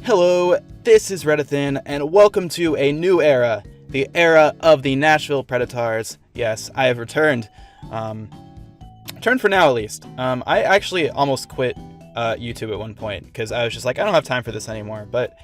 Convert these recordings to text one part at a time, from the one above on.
Hello, this is Reddithin, and welcome to a new era, the era of the Nashville Preditars. Yes, I have returned. Returned for now, at least. I actually almost quit YouTube at one point, because I was just like, I don't have time for this anymore, but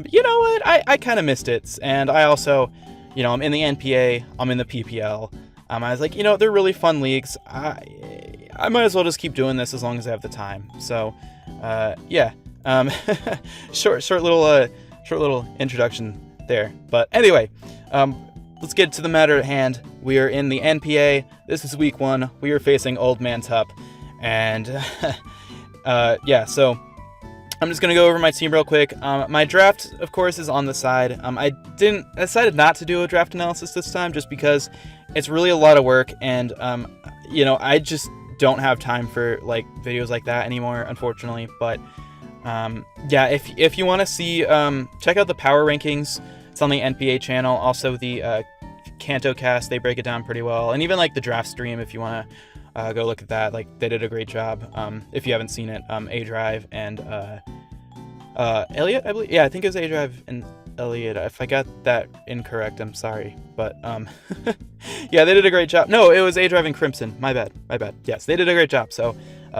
you know what, I kind of missed it, and I also, I'm in the NPA, I'm in the PPL. I was like, they're really fun leagues. I might as well just keep doing this as long as I have the time. So, yeah. Short little introduction there. But anyway, let's get to the matter at hand. We are in the NPA. This is week 1. We are facing Old Man Tup, and yeah. So I'm just gonna go over my team real quick. My draft, of course, is on the side. I decided not to do a draft analysis this time, just because it's really a lot of work, and I just don't have time for like videos like that anymore, unfortunately. But yeah, if you want to see, check out the power rankings. It's on the NPA channel. Also the Kanto cast, they break it down pretty well, and even like the draft stream, if you want to go look at that, like they did a great job. If you haven't seen it, A Drive and Elliot, I believe. Yeah, I think it was A Drive and Elliot. If I got that incorrect, I'm sorry, but yeah, they did a great job. No, it was A Drive and Crimson. My bad. Yes, they did a great job. So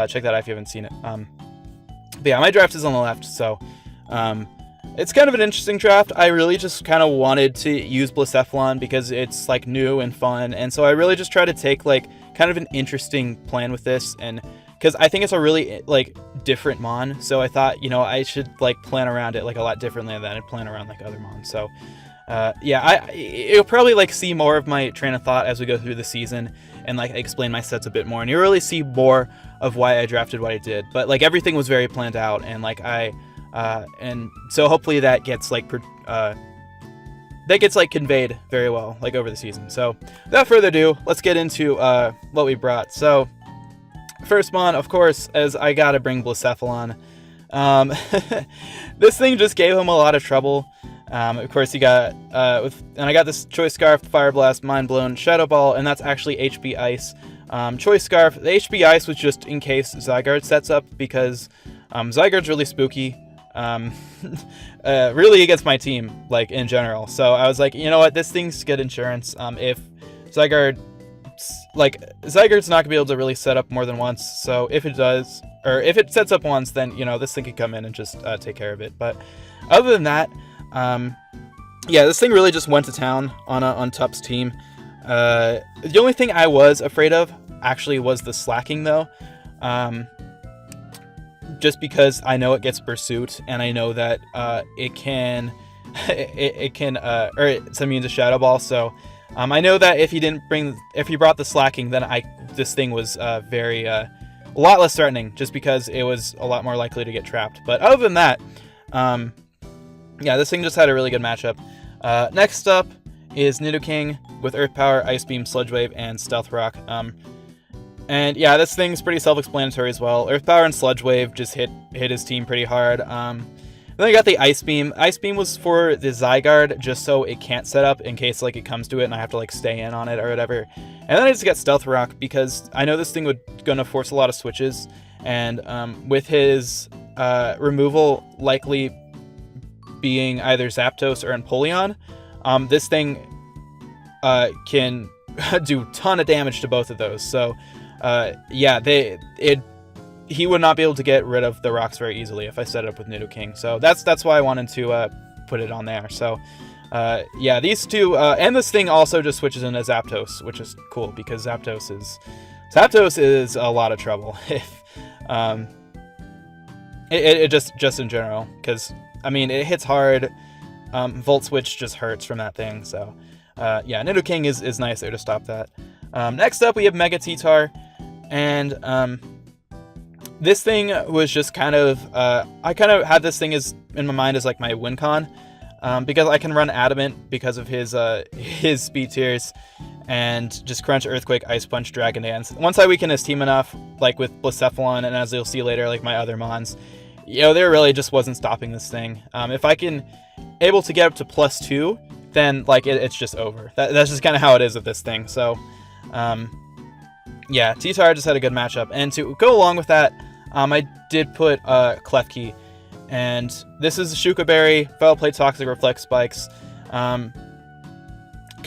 check that out if you haven't seen it. But yeah, my draft is on the left, so it's kind of an interesting draft. I really just kind of wanted to use Blacephalon because it's like new and fun, and so I really just try to take like kind of an interesting plan with this, and because I think it's a really like different mon, so I thought I should like plan around it like a lot differently than I'd plan around like other mons. So yeah, you'll probably like see more of my train of thought as we go through the season and like explain my sets a bit more, and you really see more of why I drafted what I did. But like everything was very planned out, and like and so hopefully that gets like conveyed very well like over the season. So without further ado, let's get into what we brought. So first mon, of course, as I gotta bring Blacephalon. This thing just gave him a lot of trouble. Of course, he got and I got this Choice Scarf, Fire Blast, Mind Blown, Shadow Ball, and that's actually HB Ice. Choice Scarf, the HB Ice was just in case Zygarde sets up, because Zygarde's really spooky, really against my team, like in general. So I was like, you know what, this thing's good insurance. If Zygarde's not gonna be able to really set up more than once. So if it does, or if it sets up once, then this thing could come in and just take care of it. But other than that, yeah, this thing really just went to town on Tup's team. The only thing I was afraid of actually was the slacking, though. Just because I know it gets Pursuit, and I know that it can or it's immune to Shadow Ball. So I know that if he brought the slacking, then this thing was very a lot less threatening, just because it was a lot more likely to get trapped. But other than that, yeah, this thing just had a really good matchup. Next up is Nidoking with Earth Power, Ice Beam, Sludge Wave, and Stealth Rock. And yeah, this thing's pretty self-explanatory as well. Earth Power and Sludge Wave just hit his team pretty hard. Then I got the Ice Beam. Ice Beam was for the Zygarde, just so it can't set up in case like it comes to it and I have to like stay in on it or whatever. And then I just got Stealth Rock because I know this thing gonna force a lot of switches, and with his removal likely being either Zapdos or Empoleon, this thing can do a ton of damage to both of those. So yeah, he would not be able to get rid of the rocks very easily if I set it up with Nidoking. So that's why I wanted to put it on there. So yeah, these two, and this thing also just switches into Zapdos, which is cool because Zapdos is a lot of trouble if it just in general, because I mean it hits hard. Volt Switch just hurts from that thing. So yeah, Nidoking is nice there to stop that. Next up, we have Mega T-Tar, and this thing was just kind of I kind of had this thing in my mind as like my win con, because I can run Adamant because of his speed tiers, and just Crunch, Earthquake, Ice Punch, Dragon Dance. Once I weaken his team enough, like with Blacephalon, and as you'll see later, like my other mons, there really just wasn't stopping this thing. If I can able to get up to +2, then like it's just over. That's just kind of how it is with this thing. So yeah, T-Tar just had a good matchup, and to go along with that, I did put Klefki And this is Shuka Berry, Foul Play, Toxic Reflect Spikes. Kind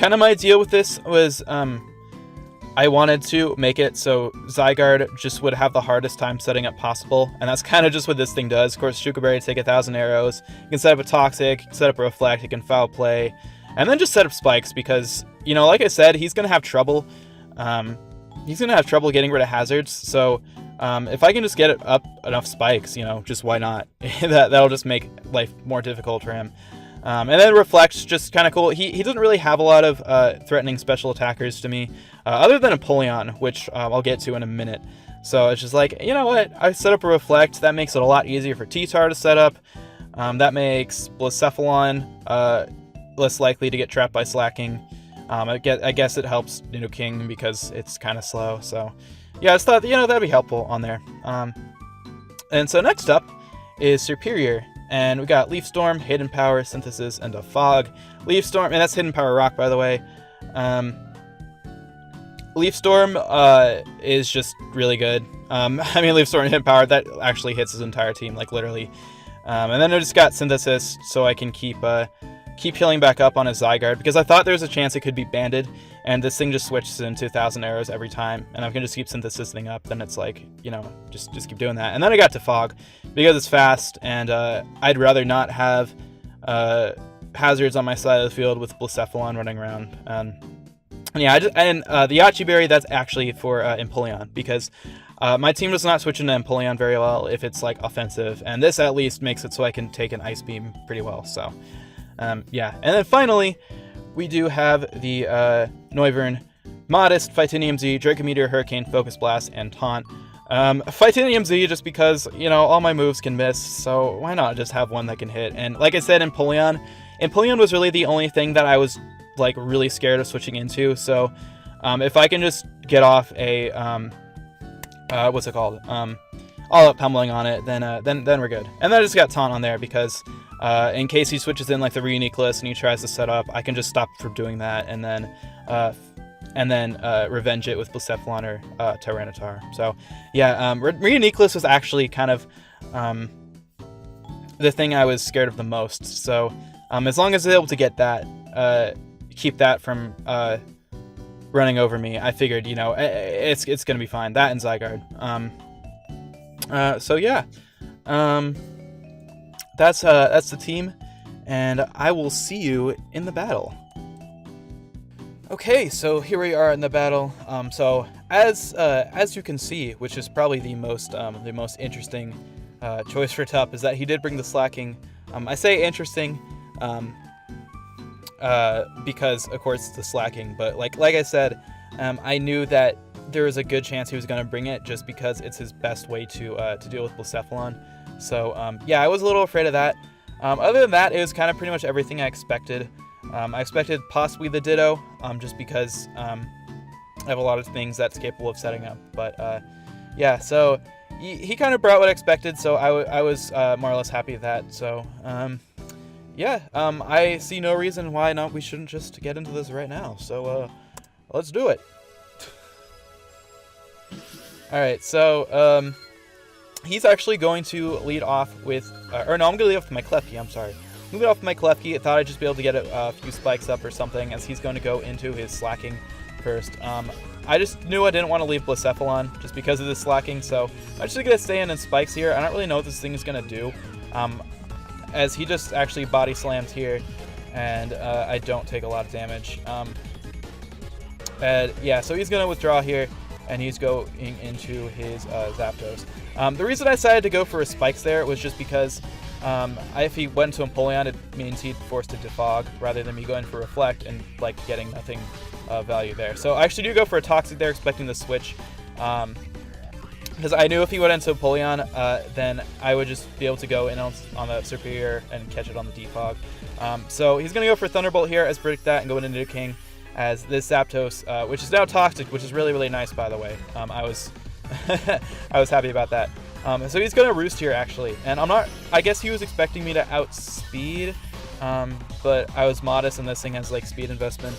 of my deal with this was I wanted to make it so Zygarde just would have the hardest time setting up possible, and that's kind of just what this thing does. Of course, Shuka Berry take 1,000 arrows. You can set up a Toxic, set up a Reflect, you can Foul Play, and then just set up Spikes because, you know, like I said, he's going to have trouble. He's going to have trouble getting rid of hazards, so if I can just get it up enough spikes, you know, just why not? That'll just make life more difficult for him. And then Reflect's just kind of cool. He doesn't really have a lot of threatening special attackers to me, other than Empoleon, which I'll get to in a minute. So it's just like, you know what? I set up a Reflect. That makes it a lot easier for T-Tar to set up. That makes Blacephalon less likely to get trapped by slacking. I guess it helps King because it's kind of slow, so... yeah, I just thought, you know, that'd be helpful on there. And so next up is Superior. And we got Leaf Storm, Hidden Power, Synthesis, and a Fog. Leaf Storm, and that's Hidden Power Rock, by the way. Leaf Storm is just really good. I mean, Leaf Storm and Hidden Power, that actually hits his entire team, like literally. And then I just got Synthesis, so I can keep healing back up on his Zygarde, because I thought there was a chance it could be banded, and this thing just switches into 1,000 arrows every time, and I can just keep Synthesising up, then it's like, you know, just keep doing that. And then I got to Fog, because it's fast, and I'd rather not have hazards on my side of the field with Blacephalon running around. And yeah, the Yachi Berry, that's actually for Empoleon, because my team does not switch into Empoleon very well if it's, like, offensive, and this at least makes it so I can take an Ice Beam pretty well, so... yeah, and then finally, we do have the Noivern, Modest, Phytinium Z, Draco Meteor, Hurricane, Focus Blast, and Taunt. Phytinium Z just because, you know, all my moves can miss, so why not just have one that can hit? And like I said, Empoleon was really the only thing that I was, like, really scared of switching into, so if I can just get off a, what's it called? All up pummeling on it, then we're good. And then I just got Taunt on there because... in case he switches in like the Reuniculus and he tries to set up, I can just stop from doing that and then revenge it with Blacephalon or Tyranitar. So yeah, Reuniculus was actually kind of the thing I was scared of the most. So as long as I was able to get that, keep that from running over me, I figured, you know, it's gonna be fine. That and Zygarde. So yeah. That's the team, and I will see you in the battle. Okay, so here we are in the battle. So as you can see, which is probably the most interesting choice for Tup, is that he did bring the slacking. I say interesting because of course it's the slacking, but like I said, I knew that there was a good chance he was going to bring it just because it's his best way to deal with Blacephalon. So, yeah, I was a little afraid of that. Other than that, it was kind of pretty much everything I expected. I expected possibly the Ditto, just because I have a lot of things that's capable of setting up. But, yeah, so he kind of brought what I expected, so I was more or less happy with that. So, yeah, I see no reason why not we shouldn't just get into this right now. So, let's do it. Alright, so, he's actually going to lead off with, I'm going to lead off with my Klefki, I'm sorry. I'm going to lead off with my Klefki. I thought I'd just be able to get a few spikes up or something, as he's going to go into his slacking first. I just knew I didn't want to leave Blacephalon just because of the slacking, so I'm just going to stay in spikes here. I don't really know what this thing is going to do, as he just actually body slams here, and I don't take a lot of damage. And yeah, so he's going to withdraw here, and he's going into his Zapdos. The reason I decided to go for his spikes there was just because if he went to Empoleon, it means he'd be forced to defog rather than me going for Reflect and like getting nothing value there. So I actually do go for a Toxic there, expecting the switch, because I knew if he went into Empoleon, then I would just be able to go in on the Superior and catch it on the defog. So he's going to go for Thunderbolt here as predict that and go into Nidoking as this Zapdos, which is now Toxic, which is really, really nice, by the way. I was I was happy about that. So he's going to Roost here, actually. And I guess he was expecting me to outspeed, but I was modest, and this thing has, like, speed investment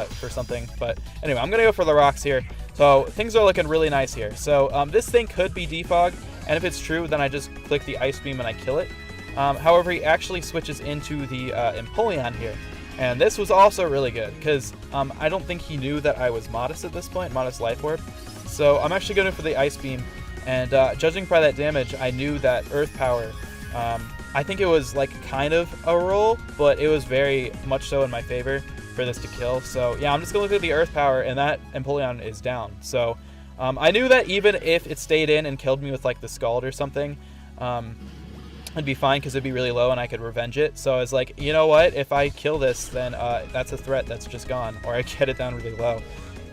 for something. But anyway, I'm going to go for the rocks here. So things are looking really nice here. So this thing could be defog, and if it's true, then I just click the Ice Beam and I kill it. However, he actually switches into the Empoleon here. And this was also really good, because I don't think he knew that I was Modest at this point, Modest Life Orb. So I'm actually going for the Ice Beam, and judging by that damage, I knew that Earth Power, I think it was like kind of a roll, but it was very much so in my favor for this to kill. So yeah, I'm just going to look at the Earth Power, and that Empoleon is down. So I knew that even if it stayed in and killed me with like the Scald or something, it'd be fine because it'd be really low and I could revenge it. So I was like, you know what? If I kill this, then that's a threat that's just gone, or I get it down really low.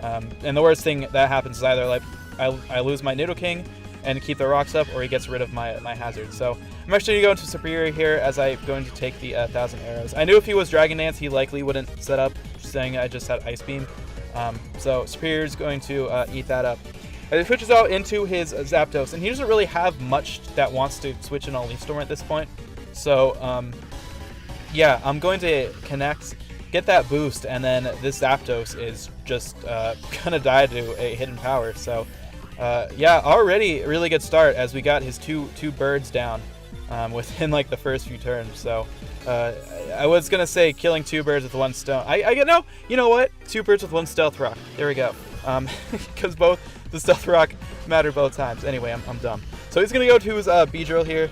And the worst thing that happens is either like I lose my Nidoking and keep the rocks up, or he gets rid of my hazard. So I'm actually going to go into Superior here as I'm going to take the 1,000 Arrows. I knew if he was Dragon Dance, he likely wouldn't set up, saying I just had Ice Beam. So Superior is going to eat that up. And he switches out into his Zapdos, and he doesn't really have much that wants to switch in on Leaf Storm at this point. So, yeah, I'm going to connect, get that boost, and then this Zapdos is just going to die to a hidden power. So, yeah, already a really good start as we got his two birds down within like the first few turns. So, I was going to say killing 2 birds with 1 stone. I get, no, you know what? 2 birds with 1 Stealth Rock. There we go. Because both the Stealth Rock matter both times. Anyway, I'm dumb. So he's going to go to his Beedrill here.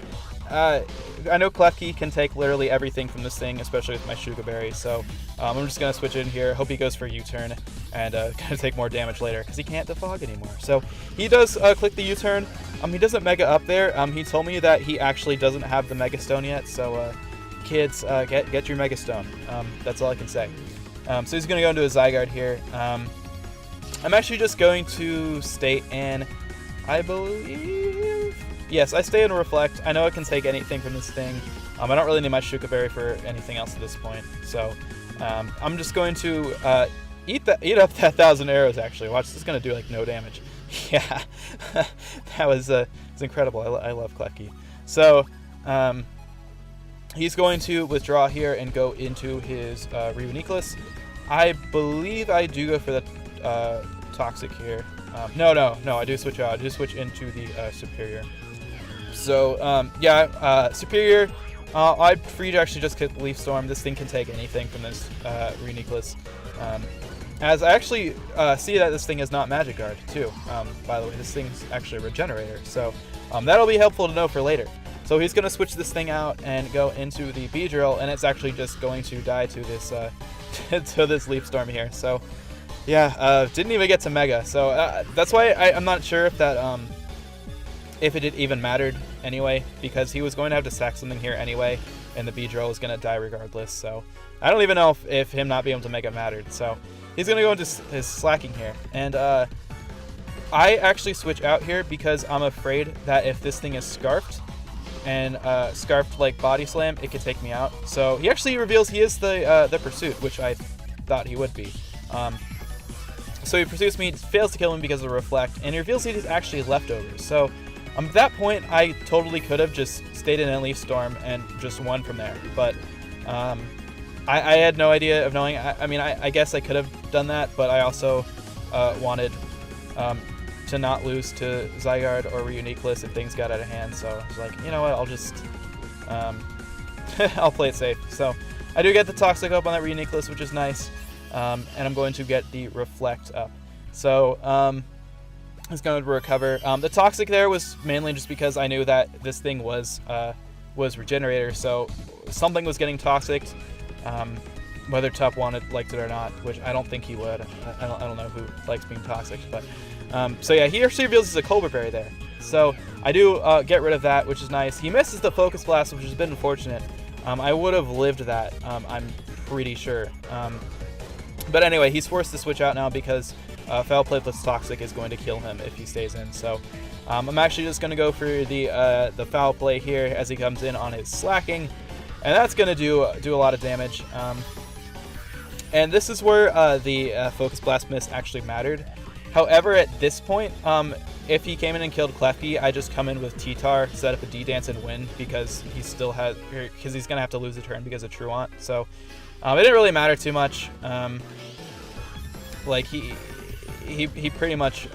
I know Klefki can take literally everything from this thing, especially with my Shuka Berry. So I'm just going to switch in here. Hope he goes for a U-turn and going to take more damage later because he can't defog anymore. So he does click the U-turn. He doesn't Mega up there. He told me that he actually doesn't have the Mega Stone yet. So kids, get your Mega Stone. That's all I can say. So he's going to go into a Zygarde here. I'm actually just going to stay in, I believe, yes, I stay in Reflect. I know I can take anything from this thing. I don't really need my Shuka Berry for anything else at this point. So I'm just going to eat up that 1,000 arrows, actually. Watch, this is going to do like no damage. Yeah, that was it's incredible. I love Klefki. So he's going to withdraw here and go into his Reuniclus. I believe I do go for the Toxic here. No, I do switch out. I do switch into the Superior. So, yeah, Superior, I'm free to actually just kick Leaf Storm. This thing can take anything from this Reuniclus. As I actually see that this thing is not Magic Guard, too. By the way, this thing's actually a Regenerator. So, that'll be helpful to know for later. So he's going to switch this thing out and go into the Beedrill, and it's actually just going to die to this to this Leaf Storm here. So, yeah, didn't even get to Mega. So that's why I'm not sure if that if it even mattered anyway, because he was going to have to sack something here anyway, and the Beedrill is going to die regardless. So I don't even know if him not being able to Mega mattered. So he's going to go into his Slacking here, and I actually switch out here because I'm afraid that if this thing is Scarfed, and Scarfed like Body Slam, it could take me out. So he actually reveals he is the Pursuit, which I thought he would be. So he pursues me, fails to kill him because of Reflect, and he reveals he is actually Leftovers. So at that point, I totally could have just stayed in a Leaf Storm and just won from there. But I had no idea of knowing. I mean, I guess I could have done that, but I also wanted to not lose to Zygarde or Reuniclus if things got out of hand. So I was like, you know what, I'll just I'll play it safe. So I do get the Toxic up on that Reuniclus, which is nice. And I'm going to get the Reflect up. So it's going to recover. The Toxic there was mainly just because I knew that this thing was Regenerator, so something was getting Toxic, whether Tup liked it or not, which I don't think he would. I don't know who likes being Toxic, but so yeah, he actually reveals a Colbur Berry there. So I do get rid of that, which is nice. He misses the Focus Blast, which has been unfortunate. I would have lived that, I'm pretty sure. But anyway, he's forced to switch out now because Foul Play plus Toxic is going to kill him if he stays in. So I'm actually just going to go for the Foul Play here as he comes in on his Slacking, and that's going to do a lot of damage. And this is where the Focus Blast miss actually mattered. However, at this point, if he came in and killed Klefki, I just come in with T-Tar, set up a D-Dance, and win because he still has, because he's gonna have to lose a turn because of Truant. So it didn't really matter too much. Like he pretty much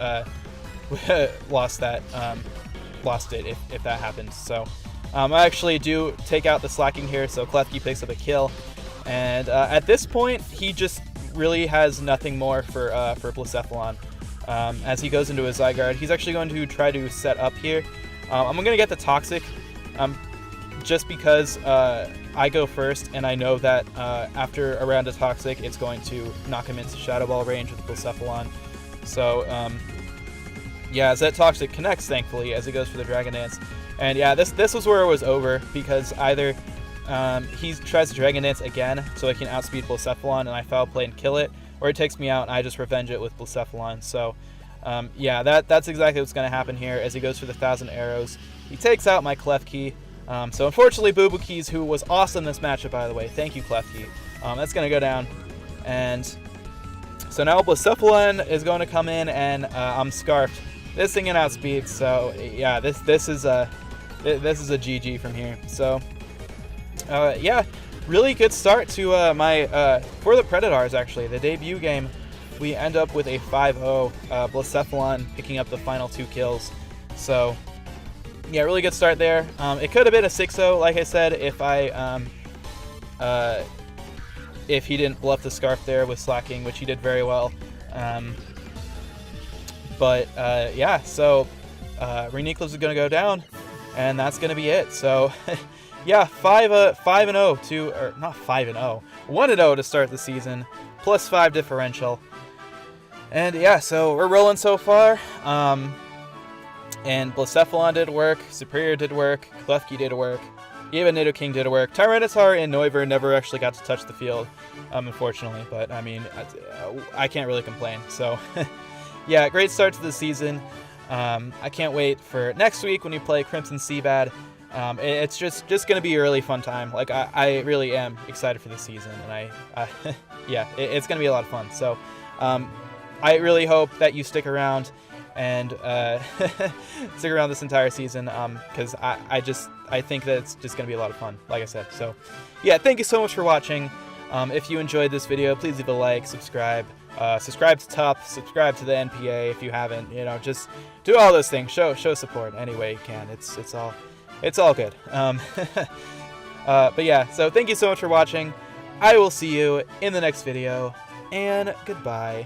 lost it if that happens. So I actually do take out the slacking here, so Klefki picks up a kill. And at this point, he just really has nothing more for Blacephalon. As he goes into his Zygarde, he's actually going to try to set up here. I'm going to get the Toxic, just because I go first, and I know that after a round of Toxic, it's going to knock him into Shadow Ball range with Blacephalon. So, yeah, as that Toxic connects, thankfully, as he goes for the Dragon Dance. And yeah, this was where it was over, because either he tries to Dragon Dance again so I can outspeed Blacephalon and I foul play and kill it, or he takes me out and I just revenge it with Blacephalon. So yeah, that's exactly what's going to happen here as he goes for the 1,000 arrows. He takes out my Klefki. So unfortunately, Boo Boo Keys, who was awesome this matchup, by the way, thank you, Klefki, that's going to go down. And so now Blacephalon is going to come in, and I'm Scarfed. This thing in outspeed, so yeah, this is a GG from here. So yeah, really good start to for the Predatars. Actually, the debut game, we end up with a 5-0. Blacephalon picking up the final 2 kills. So yeah, really good start there. It could have been a 6-0, like I said, if he didn't bluff the Scarf there with slacking, which he did very well. But yeah, so Renickles is going to go down, and that's going to be it. So yeah, 5-0 to, or not 5-0, 1-0 to start the season, +5 differential. And yeah, so we're rolling so far. And Blacephalon did work, Superior did work, Klefki did work, even Nidoking did work. Tyranitar and Noivern never actually got to touch the field, unfortunately, but I mean, I can't really complain. So yeah, great start to the season. I can't wait for next week when we play Crimson Seabad. It's just going to be a really fun time. Like, I really am excited for this season, and yeah, it's going to be a lot of fun. So I really hope that you stick around and stick around this entire season, because I think that it's just going to be a lot of fun, like I said. So yeah, thank you so much for watching. If you enjoyed this video, please leave a like, subscribe to Top, subscribe to the NPA if you haven't. You know, just do all those things. Show support any way you can. It's all good. But yeah, so thank you so much for watching. I will see you in the next video, and goodbye.